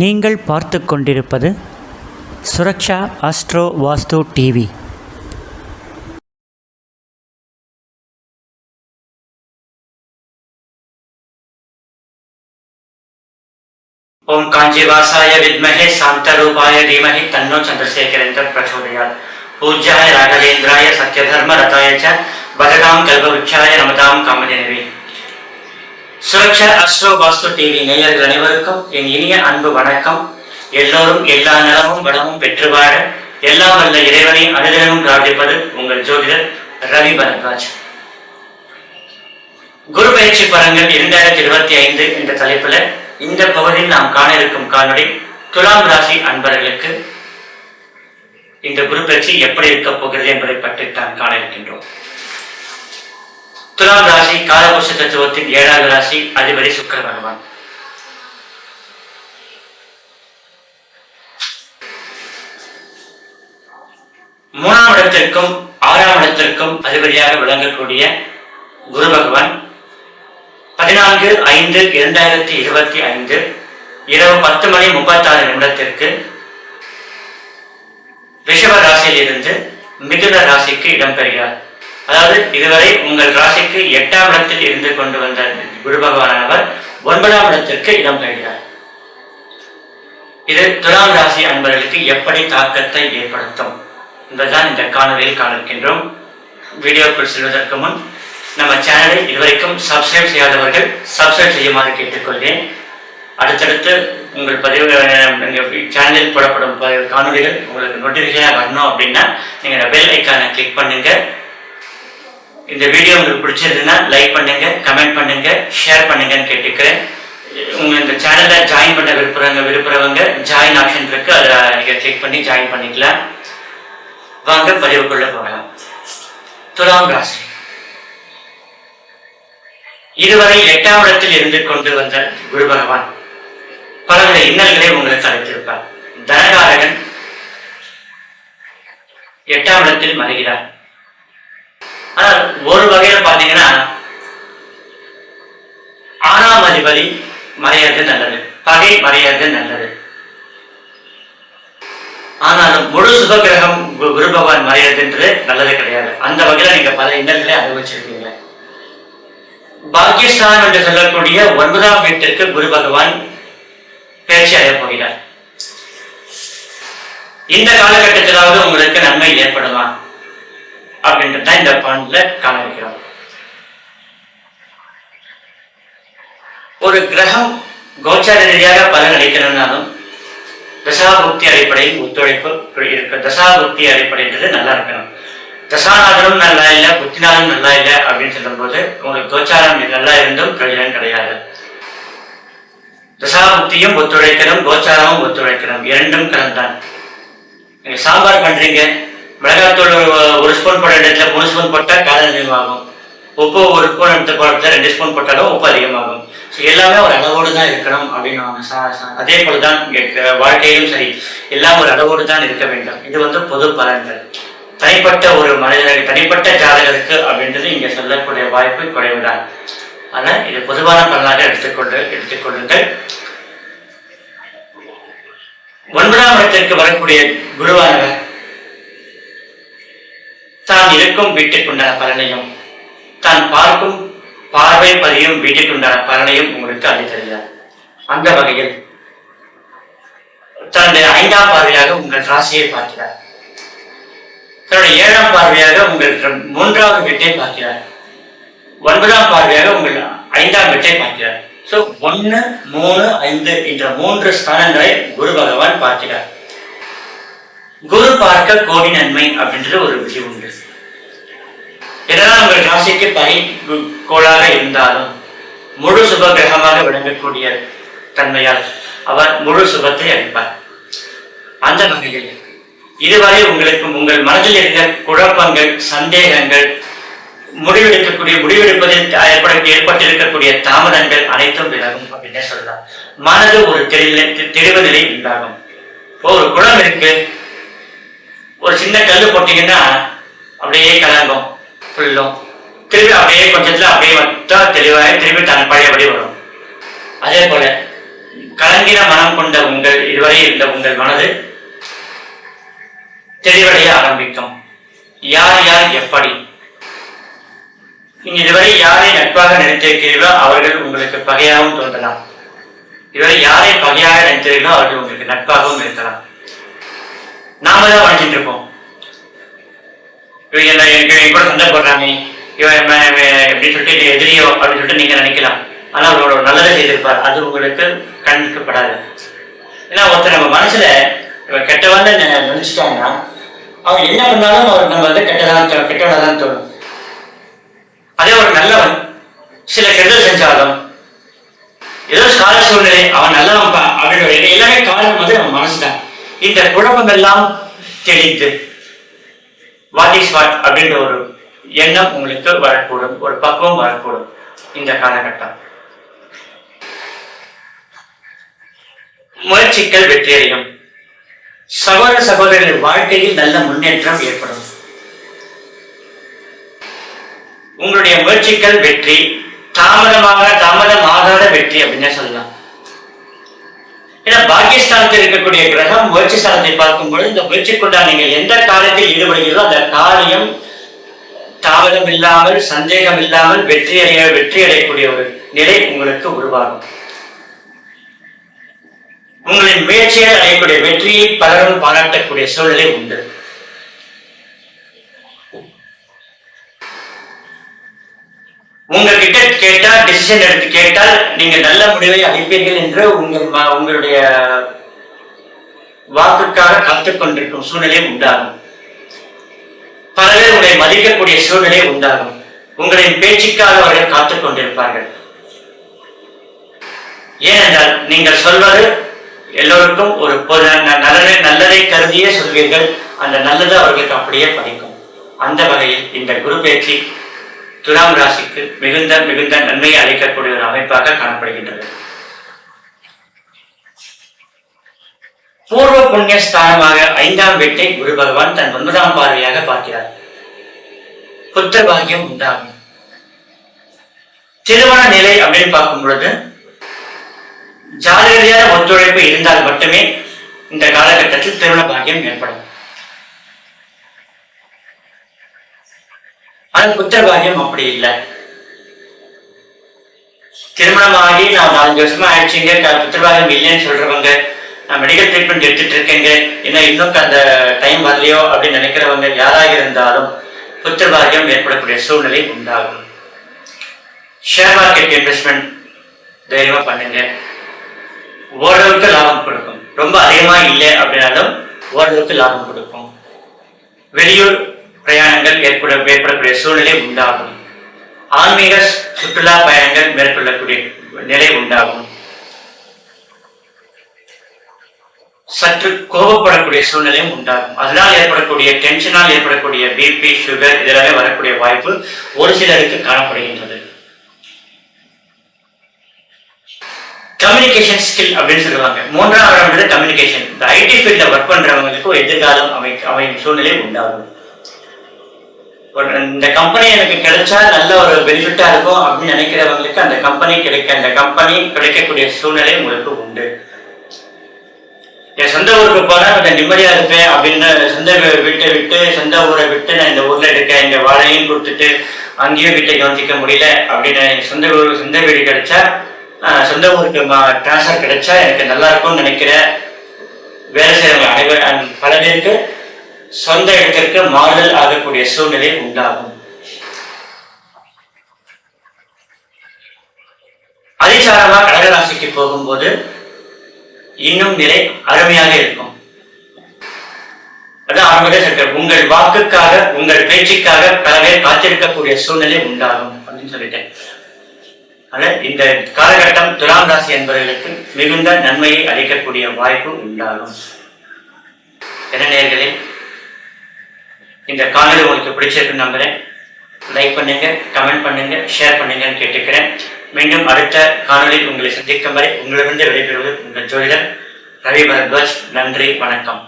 நீங்கள் பார்த்து கொண்டிருப்பது சுரக்ஷா அஸ்ட்ரோ வாஸ்து டிவி. ओम कांजीवासाय विद्महे शांतरूपाय धीमहि तन्नो चंद्रशेखरेन्द्र प्रचोदयात्। पूज्याय राघवेन्द्राय सत्यधर्म रताय च भजतां कल्पवृक्षाय नमतां कामधेनवे। சுரக்ஷா அஸ்ட்ரோ வாஸ்து டிவி நேயர்கள் அனைவருக்கும் என் இனிய அன்பு வணக்கம். எல்லோரும் எல்லா நலமும் வளமும் பெற்று வாழ எல்லாம் வல்ல இறைவனை அனுதினமும் பிரார்த்திப்பது உங்கள் ஜோதிடர் ரவி பரத்வாஜ். குரு பயிற்சி பலன்கள் 2025 என்ற தலைப்புல இந்த பகுதியில் நாம் காண இருக்கும் காணொளி துலாம் ராசி அன்பர்களுக்கு இந்த குரு பயிற்சி எப்படி இருக்க போகிறது என்பதை பற்றி நாம் காண இருக்கின்றோம். துலாம் ராசி காலபுருஷ தத்துவத்தின் 7வது ராசி, அதிபதி சுக்கிர பகவான். மூணாம் இடத்திற்கும் 6ஆம் இடத்திற்கும் அதிபதியாக விளங்கக்கூடிய குரு பகவான் 14/5/2025 இரவு 10:36 ரிஷப ராசியில் இருந்து மிதுன ராசிக்கு இடம்பெறுகிறார். அதாவது இதுவரை உங்கள் ராசிக்கு 8ஆம் இடத்தில் இருந்து கொண்டு வந்த குரு பகவானவர் 9ஆம் இடத்திற்கு இடம்பெறுகிறார். இது துலாம் ராசி அன்பர்களுக்கு எப்படி தாக்கத்தை ஏற்படுத்தும் என்பதுதான் இந்த காணொலியில் காண இருக்கின்றோம். வீடியோக்குள் செல்வதற்கு முன் நம்ம சேனலை இதுவரைக்கும் சப்ஸ்கிரைப் செய்யாதவர்கள் சப்ஸ்கிரைப் செய்யுமாறு கேட்டுக்கொள்கிறேன். அடுத்தடுத்து உங்கள் பதிவு சேனலில் போடப்படும் காணொலிகள் உங்களுக்கு நோட்டிஃபிகேஷனாக வரணும் அப்படின்னா நீங்கள் பெல் ஐக்கானை கிளிக் பண்ணுங்க. இந்த வீடியோ உங்களுக்கு பிடிச்சிருந்ததுன்னா லைக் பண்ணுங்க, கமெண்ட் பண்ணுங்க, ஷேர் பண்ணுங்கன்னு கேட்டுக்கிறேன். உங்களுக்கு இந்த சேனலில் ஜாயின் பண்ண விருப்புறவங்க ஜாயின் ஆப்ஷன் இருக்கு, அதை நீங்கள் கிளிக் பண்ணி ஜாயின் பண்ணிக்கலாம். வாங்க பதிவுக்குள்ள போகலாம். துலாம் ராசி இதுவரை 8ஆம் இடத்தில் இருந்து கொண்டு வந்த குரு பகவான் பலவித இன்னல்களை உங்களுக்கு அளித்திருப்பார். தனகாரகன் 8ஆம் இடத்தில் மறைகிறார். ஆனால் ஒரு வகையில பாத்தீங்கன்னா 6ஆம் அதிபதி மறையாது நல்லது, பகை மறையாது நல்லது. ஆனாலும் முழு சுபகிரகம் குரு பகவான் மறையதுன்றது நல்லது கிடையாது. அந்த வகையில நீங்க பல இன்னல்களை அனுபவிச்சிருக்கீங்க. பாக்கியஸ்தானம் என்று சொல்லக்கூடிய 9ஆம் வீட்டிற்கு குரு பகவான் பயிற்சி அடைய போகிறார். இந்த காலகட்டத்திலாவது உங்களுக்கு நன்மை ஏற்படுமா அப்படின்றத இந்த பாயிண்ட்ல காண இருக்கிறோம். ஒரு கிரகம் கோச்சார ரீதியாக பலன் அளிக்கணும்னாலும் தசாபுக்தி அடிப்படையில் ஒத்துழைப்பு இருக்கு. தசாபுக்தி அடிப்படைன்றது நல்லா இருக்கணும். தசாநாதனும் நல்லா இல்லை, புத்திநாதனும் நல்லா இல்லை அப்படின்னு சொல்லும் போது உங்களுக்கு கோச்சாரம் நல்லா இருந்தும் பிரயோஜனம் கிடையாது. தசாபுக்தியும் ஒத்துழைக்கணும், கோச்சாரமும் ஒத்துழைக்கணும், இரண்டும் கலந்தான். நீங்க சாம்பார் பண்றீங்க, மிளகாத்தூள் 1 ஸ்பூன் போட்ட இடத்துல 3 ஸ்பூன் போட்டா காரம் அதிகமாகும். உப்பு 1 ஸ்பூன் எடுத்து போட்ட 2 ஸ்பூன் போட்டாலும் உப்பு அதிகமாகும். எல்லாமே ஒரு அளவோடு தான் இருக்கணும் அப்படின்னு. அதே போலதான் வாழ்க்கையிலும் சரி, எல்லாம் ஒரு அளவோடு தான் இருக்க வேண்டும். இது பொது பலன்கள். தனிப்பட்ட ஒரு மனிதனுக்கு, தனிப்பட்ட ஜாதகருக்கு அப்படின்றது இங்க சொல்லக்கூடிய வாய்ப்பு குறைவுதான். ஆனா இது பொதுவான பலனாக எடுத்துக்கொள்ளுங்கள். 9ஆம் இடத்திற்கு வரக்கூடிய குருவானவர் தான் இருக்கும் வீட்டுக்குண்டான பலனையும், தான் பார்க்கும் பார்வை பதியும் வீட்டுக்குண்டான பலனையும் உங்களுக்கு அளித்தருகிறார். அந்த வகையில் தன்னுடைய 5ஆம் பார்வையாக உங்கள் ராசியை பார்க்கிறார். தன்னுடைய 7ஆம் பார்வையாக உங்கள் 3வது வீட்டை பார்க்கிறார். 9ஆம் பார்வையாக உங்கள் 5ஆம் வீட்டை பார்க்கிறார். 1, 3, 5 என்ற 3 ஸ்தானங்களை குரு பகவான் பார்க்கிறார். குரு பார்க்க கோடி நன்மை அப்படின்ற ஒரு விதி உண்டு. இதனால் உங்கள் ராசிக்கு பகை கோளாக இருந்தாலும் முழு சுப கிரகமாக விளங்கக்கூடிய தன்மையால் அவர் முழு சுபத்தை அளிப்பார். அந்த வகையில் இதுவரை உங்களுக்கு உங்கள் மனதில் இருந்த குழப்பங்கள், சந்தேகங்கள், முடிவெடுப்பதில் ஏற்பட்டிருக்கக்கூடிய தாமதங்கள் அனைத்தும் விலகும் அப்படின்னே சொல்லலாம். மனது ஒரு தெளிவு நிலை உண்டாகும். ஒரு குளம் இருக்கு, ஒரு சின்ன கல்லு போட்டீங்கன்னா அப்படியே கலங்கும், புல்லும் திருப்பி அப்படியே கொஞ்சத்துல அப்படியே தெளிவாக திருப்பி தன் பழையபடி வரும். அதே போல கலங்கின மனம் கொண்ட இதுவரை இருந்த உங்கள் மனது தெளிவடைய ஆரம்பிக்கும். யார் யார் எப்படி நீங்க இதுவரை யாரை நட்பாக நினைத்திருக்கிறீர்களோ அவர்கள் உங்களுக்கு பகையாகவும் தோன்றலாம். இதுவரை யாரை பகையாக நினைத்தீர்களோ அவர்கள் உங்களுக்கு நட்பாகவும் இருக்கலாம். நாம தான் வாழ்ந்துட்டு இருப்போம். இவங்க கூட சண்டை போடுறாங்க, இவன் எப்படி சொல்லிட்டு எதிரியோ அப்படின்னு சொல்லிட்டு நீங்க நினைக்கலாம். ஆனா அவரோட நல்லதை செய்திருப்பார், அது உங்களுக்கு கண்ணுக்குப்படாது. ஏன்னா ஒருத்தர் நம்ம மனசுல இவன் கெட்டவன் நினைச்சிட்டாங்கன்னா அவன் என்ன பண்ணாலும் அவர் நம்ம வந்து கெட்டவனாதான் தோணும். அதே ஒரு நல்லவன் சில கெடுதல் செஞ்சாலும் ஏதோ கால சூழ்நிலை அவன் நல்லவன் அப்படின்னு எல்லாமே காரணம் வந்து அவன் மனசுதான். இந்த குழப்பம் எல்லாம் தெளிந்து வாட் இஸ் வாட் அப்படின்ற ஒரு எண்ணம் உங்களுக்கு வரக்கூடும், ஒரு பக்குவம் வரக்கூடும். இந்த காலகட்டம் முயற்சிகள் வெற்றியடையும். சகோதர சகோதரர்கள் வாழ்க்கையில் நல்ல முன்னேற்றம் ஏற்படும். உங்களுடைய முயற்சிகள் வெற்றி, தாமதமாகாத வெற்றி அப்படின்னு சொல்லலாம். ஏன்னா பாக்கியஸ்தானத்தில் இருக்கக்கூடிய கிரகம் முயற்சி ஸ்தானத்தை பார்க்கும்போது இந்த முயற்சி கொண்டா நீங்கள் எந்த காரியத்தில் ஈடுபடுகிறதோ அந்த காரியம் தாமதம் இல்லாமல் சந்தேகம் இல்லாமல் வெற்றி அடையக்கூடிய ஒரு நிலை உங்களுக்கு உருவாகும். உங்களின் முயற்சியால் அடையக்கூடிய வெற்றியை பலரும் பாராட்டக்கூடிய சூழ்நிலை உண்டு. உங்ககிட்ட கேட்டால் டிசிஷன் எடுத்து கேட்டால் நீங்க நல்ல முடிவை அளிப்பீர்கள் என்று உங்களுடைய வாக்குக்காக காத்துக் கொண்டிருக்கும் சூழ்நிலை உண்டாகும். பல பேர் உங்களை மதிக்கக்கூடிய சூழ்நிலை உண்டாகும். உங்களின் பேச்சுக்காக அவர்கள் காத்துக் கொண்டிருப்பார்கள். ஏனென்றால் நீங்கள் சொல்வது எல்லோருக்கும் ஒரு நல்லதை கருதியே சொல்வீர்கள். அந்த நல்லது அவர்களுக்கு அப்படியே படிக்கும். அந்த வகையில் இந்த குரு பயிற்சி துலாம் ராசிக்கு மிகுந்த நன்மையை அளிக்கக்கூடிய ஒரு அமைப்பாக காணப்படுகின்றது. பூர்வ புண்ணிய ஸ்தானமாக 5ஆம் வீட்டை குரு பகவான் தன் 9ஆம் பார்வையாக பார்க்கிறார். புத்திர பாக்கியம் உண்டாகும். திருமண நிலை அப்படின்னு பார்க்கும் பொழுது ஜாதிரீதியான ஒத்துழைப்பு இருந்தால் மட்டுமே இந்த காலகட்டத்தில் திருமண பாக்கியம் ஏற்படும். ஆனால் புத்திர பாக்கியம் அப்படி இல்லை. திருமணமாகி நான் 4 வருஷமா ஆயிடுச்சுங்க, புத்திர பாக்கியம் இல்லைன்னு சொல்றவங்க, நான் மெடிக்கல் ட்ரீட்மெண்ட் எடுத்துட்டு இருக்கேங்க, இன்னும் அந்த டைம் வரலையோ அப்படின்னு நினைக்கிறவங்க யாராக இருந்தாலும் புத்திர பாக்கியம் ஏற்படக்கூடிய சூழ்நிலை உண்டாகும். ஷேர் மார்க்கெட் இன்வெஸ்ட்மெண்ட் தைரியமா பண்ணுங்க. ஓரளவுக்கு லாபம் கொடுக்கும். ரொம்ப அதிகமா இல்லை அப்படின்னாலும் ஓரளவுக்கு லாபம் கொடுக்கும். வெளியூர் பிரயாணங்கள் ஏற்படக்கூடிய சூழ்நிலை உண்டாகும். ஆன்மீக சுற்றுலா பயணங்கள் மேற்கொள்ளக்கூடிய நிலை உண்டாகும். சற்று கோபப்படக்கூடிய சூழ்நிலையும் உண்டாகும். அதனால் ஏற்படக்கூடிய டென்ஷனால் ஏற்படக்கூடிய பிபி, சுகர் இதெல்லாமே வரக்கூடிய வாய்ப்பு ஒரு சிலருக்கு காணப்படுகின்றது. கம்யூனிகேஷன் ஸ்கில் அப்படின்னு சொல்லுவாங்க. 3ஆம் இடம் கம்யூனிகேஷன். இந்த ஐடி ஃபீல்ட்ல ஒர்க் பண்றவங்களுக்கு எதிர்காலம் அமையும் சூழ்நிலை உண்டாகும். இந்த கம்பெனி எனக்கு கிடைச்சா நல்ல ஒரு பெனிஃபிட்டா இருக்கும் அப்படின்னு நினைக்கிறவங்களுக்கு அந்த கம்பெனி கிடைக்கக்கூடிய சூழ்நிலை உங்களுக்கு உண்டு. என் சொந்த ஊருக்கு போனா கொஞ்சம் நிம்மதியா இருப்பேன் அப்படின்னு சொந்த வீட்டை விட்டு சொந்த ஊரை விட்டு நான் இந்த ஊர்ல இருக்கேன், இந்த வாழையும் கொடுத்துட்டு அங்கேயும் வீட்டை கவனிக்க முடியல அப்படின்னு சொந்த வீடு கிடைச்சா, சொந்த ஊருக்கு டிரான்ஸ்ஃபர் கிடைச்சா எனக்கு நல்லா இருக்கும்னு நினைக்கிற வேலை செய்யறவங்க பல பேருக்கு சொந்த இடத்திற்கு மாறுதல் ஆகக்கூடிய சூழ்நிலை உண்டாகும். அதிசாரமா கடகராசிக்கு போகும்போது இன்னும் நிலை அருமையாக இருக்கும். அதான் ஆரம்பத்தில் உங்கள் வாக்குக்காக உங்கள் பேச்சுக்காக பல பேர் காத்திருக்கக்கூடிய சூழ்நிலை உண்டாகும் அப்படின்னு சொல்லிட்டேன். இந்த காலகட்டம் துலாம் ராசி என்பவர்களுக்கு மிகுந்த நன்மையை அளிக்கக்கூடிய வாய்ப்பு உண்டாகும். என்ன நேயர்களே, இந்த காணொலி உங்களுக்கு பிடிச்சிருக்கு நம்புறேன். லைக் பண்ணுங்க, கமெண்ட் பண்ணுங்க, ஷேர் பண்ணுங்கன்னு கேட்டுக்கிறேன். மீண்டும் அடுத்த காணொலியில் உங்களை சந்திக்கும் வரை உங்களிடம் விடைபெறுவது உங்கள் ஜோதிடர் ரவி பரத்வாஜ். நன்றி, வணக்கம்.